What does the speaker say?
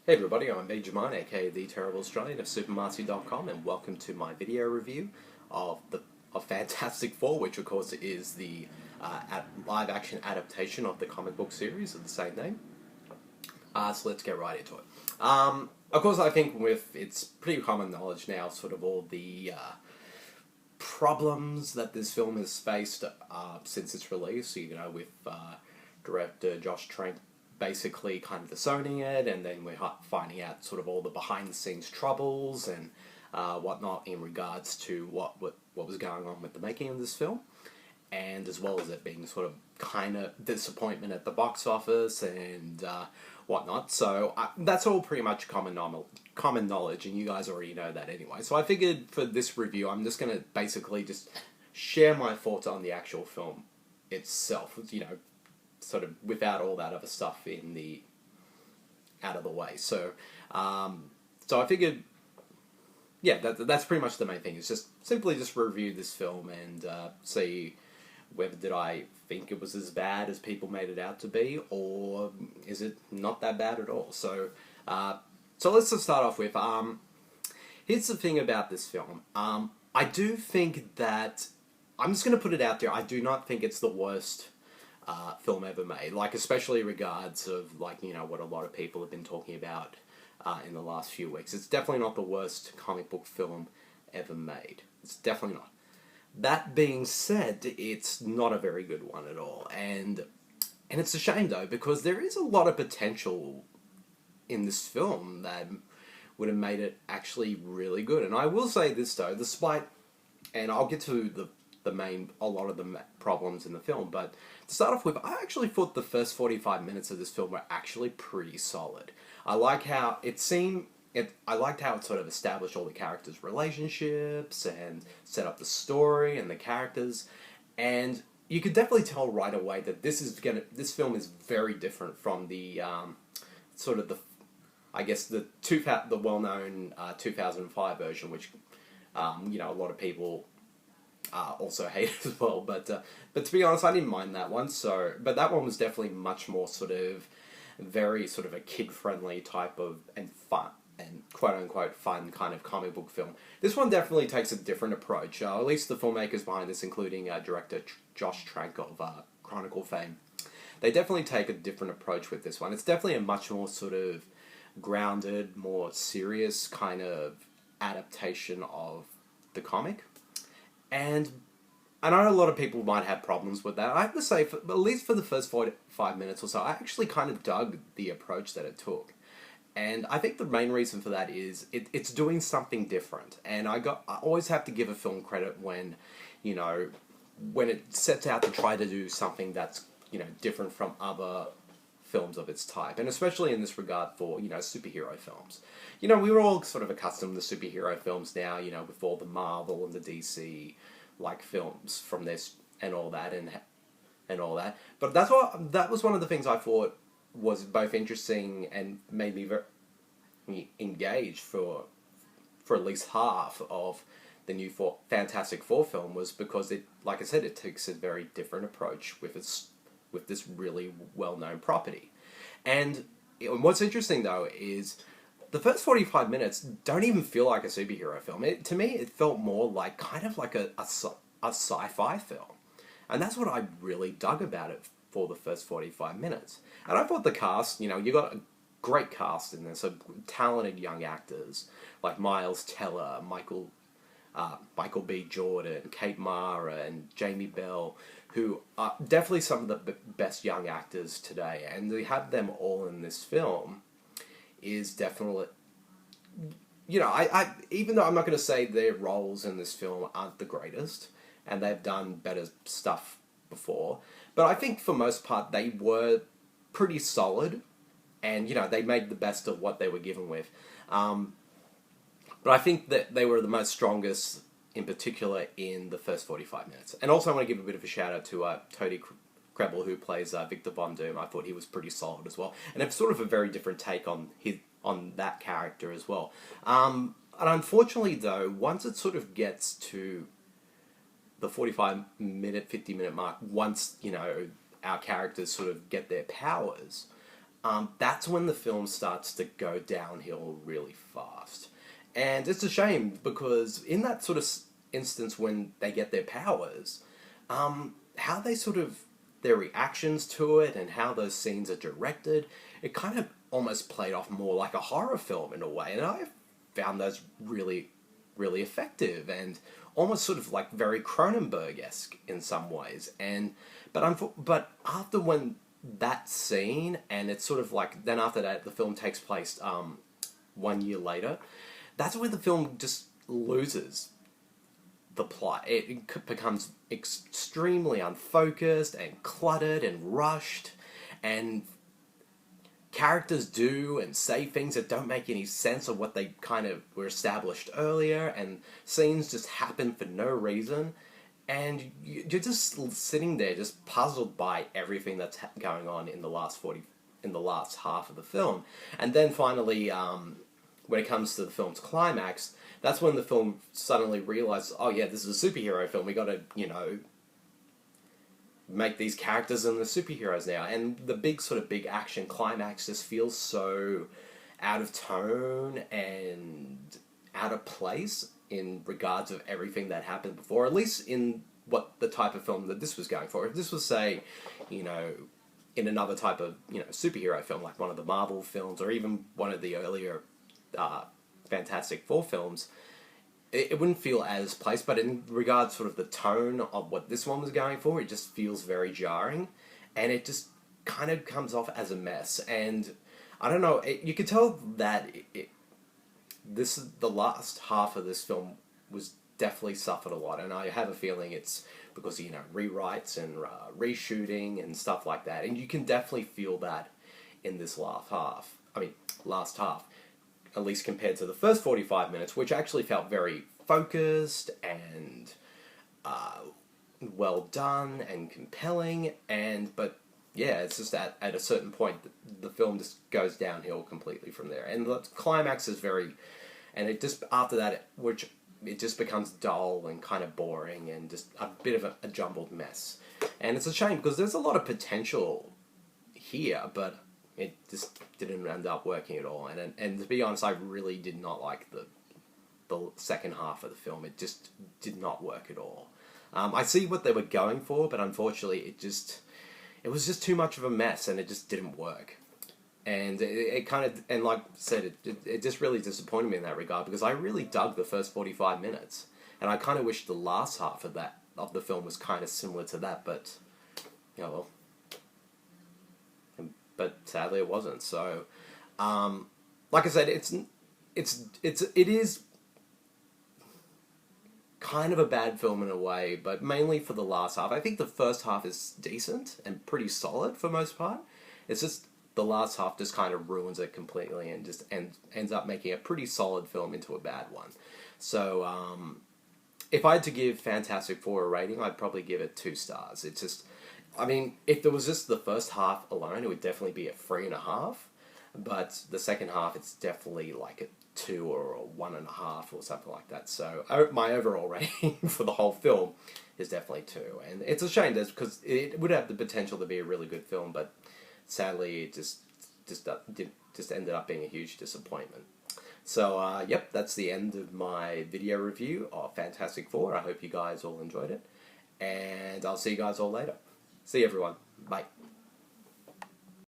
Hey everybody, I'm Benjamin, aka The Terrible Australian of Supermarcy.com, and welcome to my video review of Fantastic Four, which of course is the live-action adaptation of the comic book series of the same name. So let's get right into it. Of course, I think it's pretty common knowledge now, sort of all the problems that this film has faced since its release. With director Josh Trank basically kind of disowning it, and then we're finding out sort of all the behind-the-scenes troubles and whatnot in regards to what was going on with the making of this film, and as well as it being sort of kind of disappointment at the box office and whatnot. So that's all pretty much common knowledge, and you guys already know that anyway. So I figured for this review, I'm just going to basically just share my thoughts on the actual film itself, sort of without all that other stuff out of the way. So I figured, yeah, that's pretty much the main thing. It's just simply just review this film and see whether did I think it was as bad as people made it out to be, or is it not that bad at all. So let's just start off with here's the thing about this film. I do think that, I'm just going to put it out there, I do not think it's the worst film ever made, especially regards of what a lot of people have been talking about in the last few weeks. It's definitely not the worst comic book film ever made. It's definitely not. That being said, it's not a very good one at all, and it's a shame though, because there is a lot of potential in this film that would have made it actually really good. And I will say this though, despite, and I'll get to a lot of the problems in the film, but to start off with, I actually thought the first 45 minutes of this film were actually pretty solid. I liked how it sort of established all the characters' relationships and set up the story and the characters, and you could definitely tell right away that this film is very different from the the well-known 2005 version, which a lot of people also hate as well, but to be honest, I didn't mind that one. But that one was definitely much more very a kid-friendly type of and fun and quote-unquote fun kind of comic book film. This one definitely takes a different approach. At least the filmmakers behind this, including director Josh Trank of Chronicle fame, they definitely take a different approach with this one. It's definitely a much more sort of grounded, more serious kind of adaptation of the comic. And I know a lot of people might have problems with that. I have to say, at least for the first 45 minutes or so, I actually kind of dug the approach that it took. And I think the main reason for that is it's doing something different. And I always have to give a film credit when it sets out to try to do something that's, different from other films of its type. And especially in this regard for, superhero films. We're all sort of accustomed to superhero films now, with all the Marvel and the DC films from this and all that and all that. But that was one of the things I thought was both interesting and made me very engaged for at least half of the new Fantastic Four film, was because it, like I said, it takes a very different approach with this really well-known property. And what's interesting though is the first 45 minutes don't even feel like a superhero film. To me, it felt more like a sci-fi film. And that's what I really dug about it for the first 45 minutes. And I thought the cast, you got a great cast in there, so talented young actors like Miles Teller, Michael B. Jordan, Kate Mara, and Jamie Bell, who are definitely some of the best young actors today. And to have them all in this film is definitely, I even though I'm not going to say their roles in this film aren't the greatest, and they've done better stuff before, but I think for most part they were pretty solid, and they made the best of what they were given with. But I think that they were the most strongest, in particular, in the first 45 minutes. And also I want to give a bit of a shout out to Toby, Kebbell, who plays Victor Von Doom. I thought he was pretty solid as well, and it's sort of a very different take on that character as well. And unfortunately, though, once it sort of gets to the 45-minute, 50-minute mark, once our characters sort of get their powers, that's when the film starts to go downhill really fast. And it's a shame because in that sort of instance when they get their powers, how they sort of, their reactions to it and how those scenes are directed, it kind of almost played off more like a horror film in a way. And I found those really, really effective and almost sort of like very Cronenberg-esque in some ways. But after when that scene, and it's sort of like, then after that the film takes place 1 year later, that's where the film just loses the plot. It becomes extremely unfocused and cluttered and rushed, and characters do and say things that don't make any sense of what they kind of were established earlier, and scenes just happen for no reason, and you're just sitting there just puzzled by everything that's going on in the last half of the film. And then finally, when it comes to the film's climax, that's when the film suddenly realizes, oh yeah, this is a superhero film, we gotta, make these characters and the superheroes now. And the big action climax just feels so out of tone and out of place in regards of everything that happened before, at least in what the type of film that this was going for. If this was, say, in another type of, superhero film, like one of the Marvel films, or even one of the earlier Fantastic Four films, it wouldn't feel as placed. But in regards sort of the tone of what this one was going for, it just feels very jarring, and it just kind of comes off as a mess. And I don't know, you could tell that the last half of this film was definitely suffered a lot, and I have a feeling it's because of, rewrites and reshooting and stuff like that, and you can definitely feel that in this last half, at least compared to the first 45 minutes, which actually felt very focused and well done and compelling, but yeah, it's just at a certain point the film just goes downhill completely from there, and the climax is and it just, after that, it just becomes dull and kind of boring and just a bit of a jumbled mess. And it's a shame because there's a lot of potential here, but it just didn't end up working at all. And to be honest, I really did not like the second half of the film. It just did not work at all. I see what they were going for, but unfortunately it was just too much of a mess, and it just didn't work. And it kind of, and like I said, it just really disappointed me in that regard, because I really dug the first 45 minutes, and I kind of wish the last half of the film was kind of similar to that, but but sadly it wasn't. So, like I said, it is kind of a bad film in a way, but mainly for the last half. I think the first half is decent and pretty solid for most part. It's just the last half just kind of ruins it completely and just ends up making a pretty solid film into a bad one. So, if I had to give Fantastic Four a rating, I'd probably give it 2 stars. It's just, if there was just the first half alone, it would definitely be a 3.5. But the second half, it's definitely like a 2 or a 1.5 or something like that. So my overall rating for the whole film is definitely 2. And it's a shame, because it would have the potential to be a really good film, but sadly, it just ended up being a huge disappointment. So, yep, that's the end of my video review of Fantastic Four. I hope you guys all enjoyed it, and I'll see you guys all later. See you, everyone. Bye.